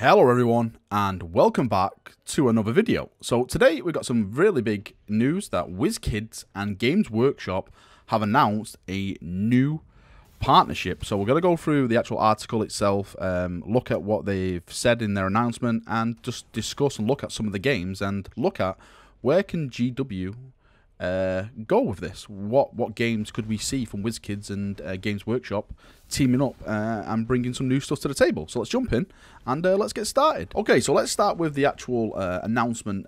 Hello everyone and welcome back to another video. So today we've got some really big news that WizKids and Games Workshop have announced a new partnership. So we're going to go through the actual article itself, look at what they've said in their announcement and just discuss and look at some of the games and look at where can GW go with this. What games could we see from WizKids and Games Workshop teaming up and bringing some new stuff to the table? So let's jump in and let's get started. Okay, so let's start with the actual announcement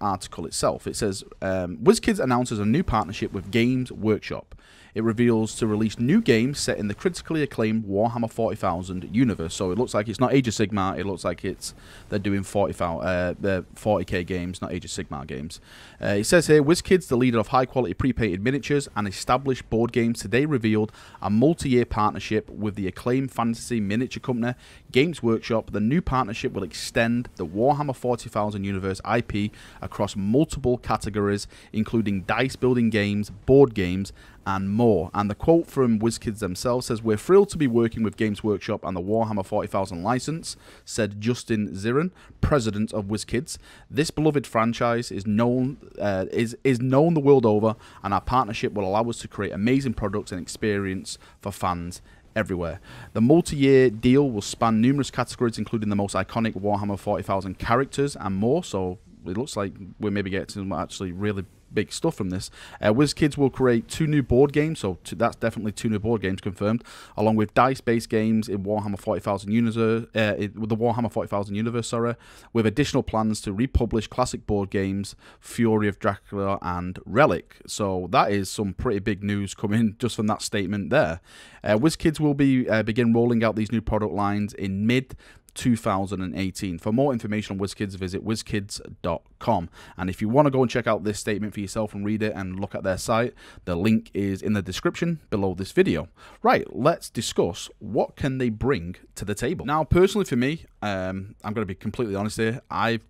article itself. It says, WizKids announces a new partnership with Games Workshop. It reveals to release new games set in the critically acclaimed Warhammer 40,000 universe. So it looks like it's not Age of Sigmar. It looks like they're doing 40k games, not Age of Sigmar games. It says here, WizKids, the leader of high-quality pre-painted miniatures and established board games, today revealed a multi-year partnership with the acclaimed fantasy miniature company Games Workshop. The new partnership will extend the Warhammer 40,000 universe IP across multiple categories, including dice-building games, board games, and more. And the quote from WizKids themselves says, "We're thrilled to be working with Games Workshop and the Warhammer 40,000 license," said Justin Zirin, president of WizKids. "This beloved franchise is known the world over, and our partnership will allow us to create amazing products and experience for fans everywhere. The multi-year deal will span numerous categories, including the most iconic Warhammer 40,000 characters and more." So it looks like we maybe get some actually really big stuff from this. WizKids will create 2 new board games, so that's definitely 2 new board games confirmed, along with dice-based games in Warhammer 40,000 universe, with the Warhammer 40,000 universe, sorry, with additional plans to republish classic board games, Fury of Dracula and Relic. So that is some pretty big news coming just from that statement there. WizKids will begin rolling out these new product lines in mid-2018. For more information on WizKids, visit wizkids.com. And if you want to go and check out this statement for yourself and read it and look at their site, the link is in the description below this video. Right, let's discuss what can they bring to the table. Now, personally for me, I'm going to be completely honest here, I've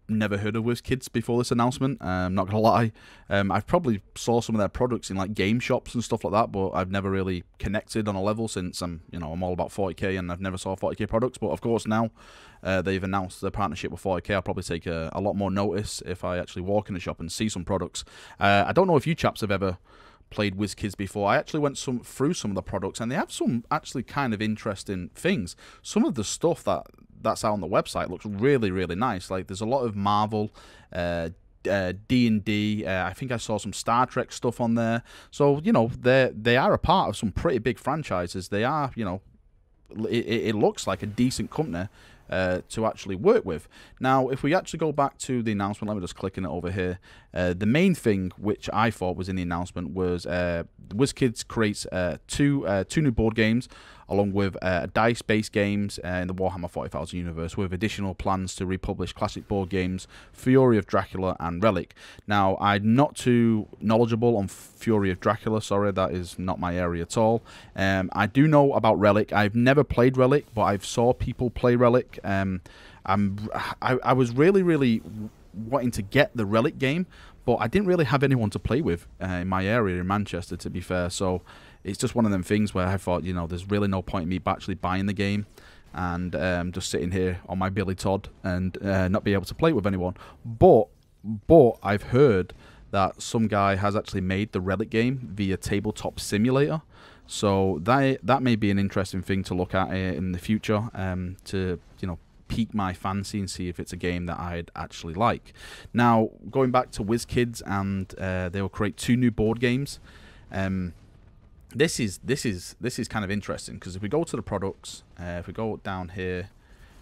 never heard of WizKids before this announcement. I'm not gonna lie. I've probably saw some of their products in like game shops and stuff like that, but I've never really connected on a level since I'm all about 40k and I've never saw 40k products. But of course now they've announced their partnership with 40k. I'll probably take a lot more notice if I actually walk in the shop and see some products. I don't know if you chaps have ever played WizKids before. I actually went through some of the products and they have some actually kind of interesting things. Some of the stuff that's out on the website looks really, really nice. Like there's a lot of Marvel, D&D. I think I saw some Star Trek stuff on there. So they are a part of some pretty big franchises. They are, it looks like a decent company to actually work with. Now, if we actually go back to the announcement, let me just click on it over here. The main thing which I thought was in the announcement was WizKids creates two new board games along with dice-based games in the Warhammer 40,000 universe, with additional plans to republish classic board games, Fury of Dracula and Relic. Now, I'm not too knowledgeable on Fury of Dracula, sorry, that is not my area at all. I do know about Relic. I've never played Relic, but I've saw people play Relic. I was really wanting to get the Relic game, but I didn't really have anyone to play with in my area in Manchester, to be fair. So it's just one of them things where I thought, there's really no point in me actually buying the game and just sitting here on my Billy Todd and not be able to play with anyone. But I've heard that some guy has actually made the Relic game via Tabletop Simulator. So that may be an interesting thing to look at in the future to pique my fancy and see if it's a game that I'd actually like. Now, going back to WizKids, and they will create 2 new board games. This is kind of interesting because if we go to the products, if we go down here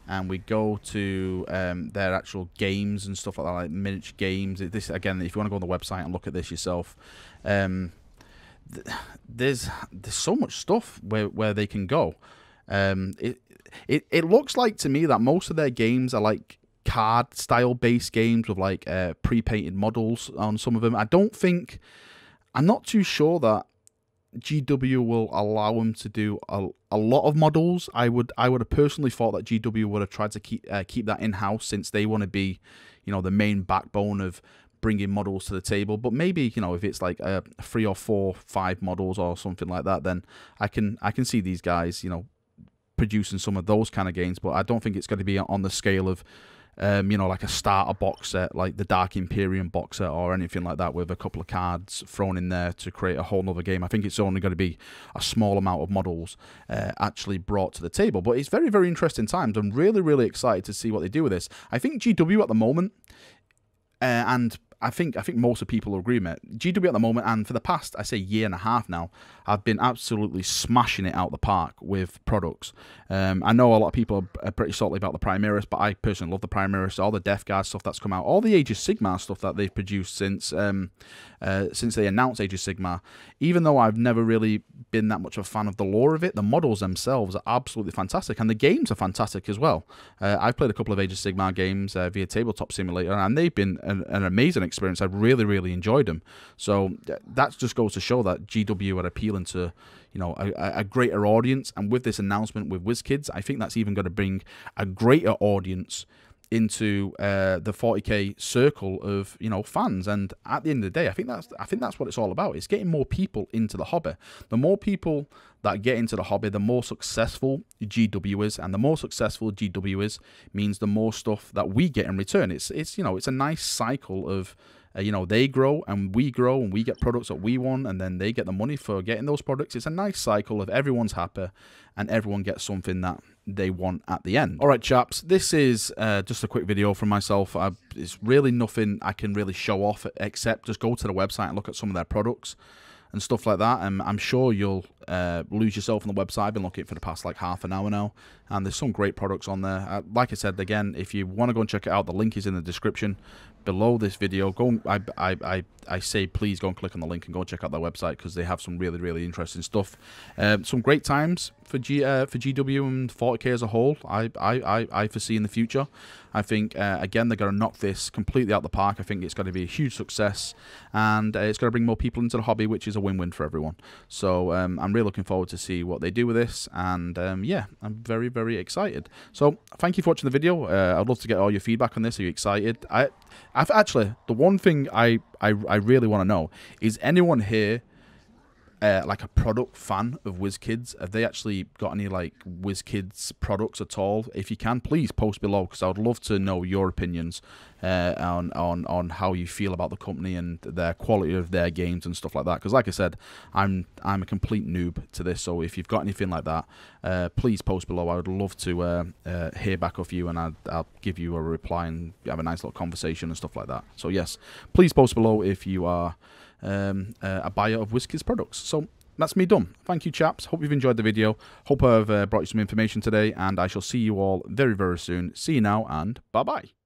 and we go to their actual games and stuff like that, like miniature games. This again, if you want to go on the website and look at this yourself, there's so much stuff where they can go. It looks like to me that most of their games are like card style based games with like pre-painted models on some of them. I'm not too sure that GW will allow them to do a lot of models. I would have personally thought that GW would have tried to keep that in house, since they want to be the main backbone of bringing models to the table. But maybe if it's like 3 or 4, 5 models or something like that, then I can see these guys producing some of those kind of games, but I don't think it's going to be on the scale of you know, like a starter box set, like the Dark Imperium box set or anything like that, with a couple of cards thrown in there to create a whole nother game. I think it's only going to be a small amount of models actually brought to the table. But it's very, very interesting times. I'm really, really excited to see what they do with this. I think GW at the moment, and I think most of people will agree with it. GW at the moment, and for the past, I say, year and a half now, I've been absolutely smashing it out the park with products. I know a lot of people are pretty salty about the Primaris, but I personally love the Primaris. All the Death Guard stuff that's come out, all the Age of Sigmar stuff that they've produced since they announced Age of Sigmar. Even though I've never really been that much of a fan of the lore of it, the models themselves are absolutely fantastic, and the games are fantastic as well. I've played a couple of Age of Sigmar games via Tabletop Simulator, and they've been an amazing experience. I've really, really enjoyed them. So that just goes to show that GW are appealing to, you know, a greater audience. And with this announcement with WizKids, I think that's even going to bring a greater audience into the 40k circle of, you know, fans. And at the end of the day, I think that's what it's all about. It's getting more people into the hobby. The more people that get into the hobby, the more successful GW is, and the more successful GW is means the more stuff that we get in return. It's you know, it's a nice cycle of you know, they grow and we get products that we want, and then they get the money for getting those products. It's a nice cycle of everyone's happy and everyone gets something that they want at the end. All right, chaps, this is just a quick video from myself. It's really nothing I can really show off except just go to the website and look at some of their products and stuff like that. I'm sure you'll lose yourself on the website. I've been looking for the past like half an hour now, and there's some great products on there. Like I said, again, if you want to go and check it out, the link is in the description below this video. Go, I say please go and click on the link and go and check out their website, because they have some really, really interesting stuff. Some great times for GW and 40k as a whole. I foresee in the future. I think again, they're going to knock this completely out the park. I think it's going to be a huge success, and it's going to bring more people into the hobby, which is a win-win for everyone. So I'm really looking forward to see what they do with this, and yeah, I'm very, very excited. So thank you for watching the video. I'd love to get all your feedback on this. Are you excited? I've actually, the one thing I really want to know is, anyone here like a product fan of WizKids? Have they actually got any like WizKids products at all? If you can, please post below, because I would love to know your opinions on how you feel about the company and their quality of their games and stuff like that. Because like I said, I'm a complete noob to this, so if you've got anything like that, please post below. I would love to hear back off you, and I'll give you a reply and have a nice little conversation and stuff like that. So yes, please post below if you are a buyer of WizKids products. So that's me done. Thank you, chaps. Hope you've enjoyed the video. Hope I've brought you some information today, and I shall see you all very, very soon. See you now, and bye-bye.